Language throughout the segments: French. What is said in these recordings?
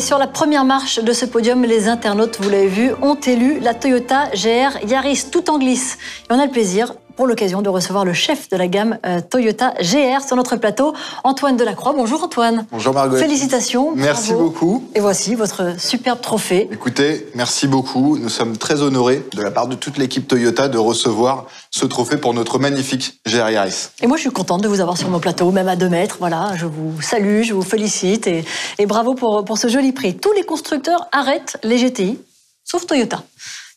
sur la première marche de ce podium, les internautes, vous l'avez vu, ont élu la Toyota GR Yaris tout en glisse. Et on a le plaisir, pour l'occasion, de recevoir le chef de la gamme Toyota GR sur notre plateau, Antoine Delacroix. Bonjour Antoine. Bonjour Margot. Félicitations. Merci bravo. beaucoup. Et voici votre superbe trophée. Écoutez, merci beaucoup. Nous sommes très honorés de la part de toute l'équipe Toyota de recevoir ce trophée pour notre magnifique GR Yaris. Et moi, je suis contente de vous avoir sur mon plateau, même à 2 mètres. Voilà, je vous salue, je vous félicite et bravo pour ce joli prix. Tous les constructeurs arrêtent les GTI, sauf Toyota,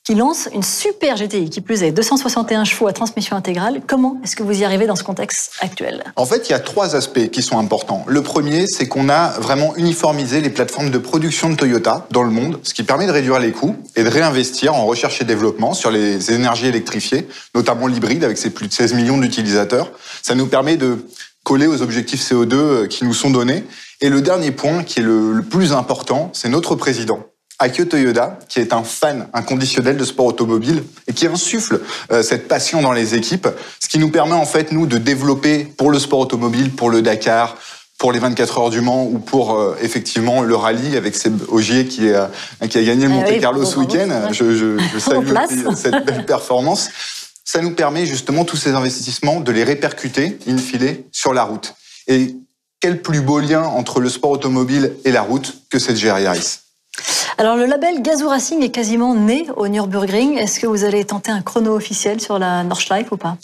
qui lance une super GTI, qui plus est 261 chevaux à transmission intégrale. Comment est-ce que vous y arrivez dans ce contexte actuel? En fait, il y a 3 aspects qui sont importants. Le premier, c'est qu'on a vraiment uniformisé les plateformes de production de Toyota dans le monde, ce qui permet de réduire les coûts et de réinvestir en recherche et développement sur les énergies électrifiées, notamment l'hybride avec ses plus de 16 millions d'utilisateurs. Ça nous permet de coller aux objectifs CO2 qui nous sont donnés. Et le dernier point, qui est le plus important, c'est notre président, Akio Toyoda, qui est un fan inconditionnel de sport automobile et qui insuffle cette passion dans les équipes, ce qui nous permet en fait, nous, de développer pour le sport automobile, pour le Dakar, pour les 24 heures du Mans ou pour effectivement le rallye avec Seb Ogier qui a gagné le Monte-Carlo ce week-end. Je salue cette belle performance. Ça nous permet justement tous ces investissements de les répercuter, in fine, sur la route. Et quel plus beau lien entre le sport automobile et la route que cette GR Yaris. Alors, le label Gazoo Racing est quasiment né au Nürburgring. Est-ce que vous allez tenter un chrono officiel sur la Nordschleife ou pas?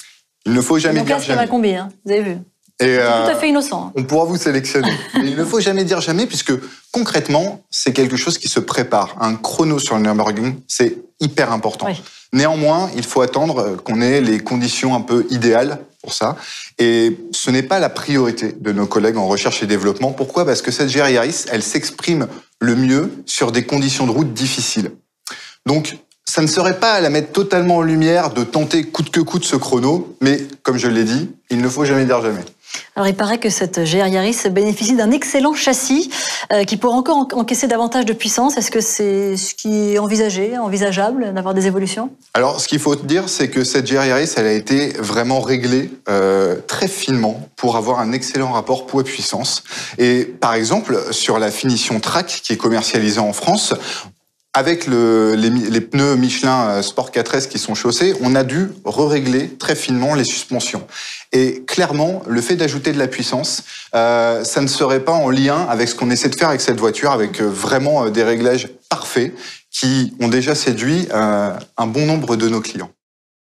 Il ne faut jamais dire jamais. Ma combi, hein, vous avez vu. Et tout à fait innocent. On pourra vous sélectionner. Mais il ne faut jamais dire jamais, puisque concrètement, c'est quelque chose qui se prépare. Un chrono sur le Nürburgring, c'est hyper important. Oui. Néanmoins, il faut attendre qu'on ait les conditions un peu idéales pour ça. Et ce n'est pas la priorité de nos collègues en recherche et développement. Pourquoi? Parce que cette GR Yaris, elle s'exprime le mieux sur des conditions de route difficiles. Donc, ça ne serait pas à la mettre totalement en lumière de tenter coûte que coûte ce chrono, mais comme je l'ai dit, il ne faut jamais dire jamais. Alors, il paraît que cette GR Yaris bénéficie d'un excellent châssis qui pourrait encore encaisser davantage de puissance. Est-ce que c'est ce qui est envisageable d'avoir des évolutions? Alors, ce qu'il faut dire, c'est que cette GR Yaris, elle a été vraiment réglée très finement pour avoir un excellent rapport poids-puissance. Et par exemple, sur la finition Track qui est commercialisée en France, avec les pneus Michelin Sport 4S qui sont chaussés, on a dû régler très finement les suspensions. Et clairement, le fait d'ajouter de la puissance, ça ne serait pas en lien avec ce qu'on essaie de faire avec cette voiture, avec vraiment des réglages parfaits qui ont déjà séduit un bon nombre de nos clients.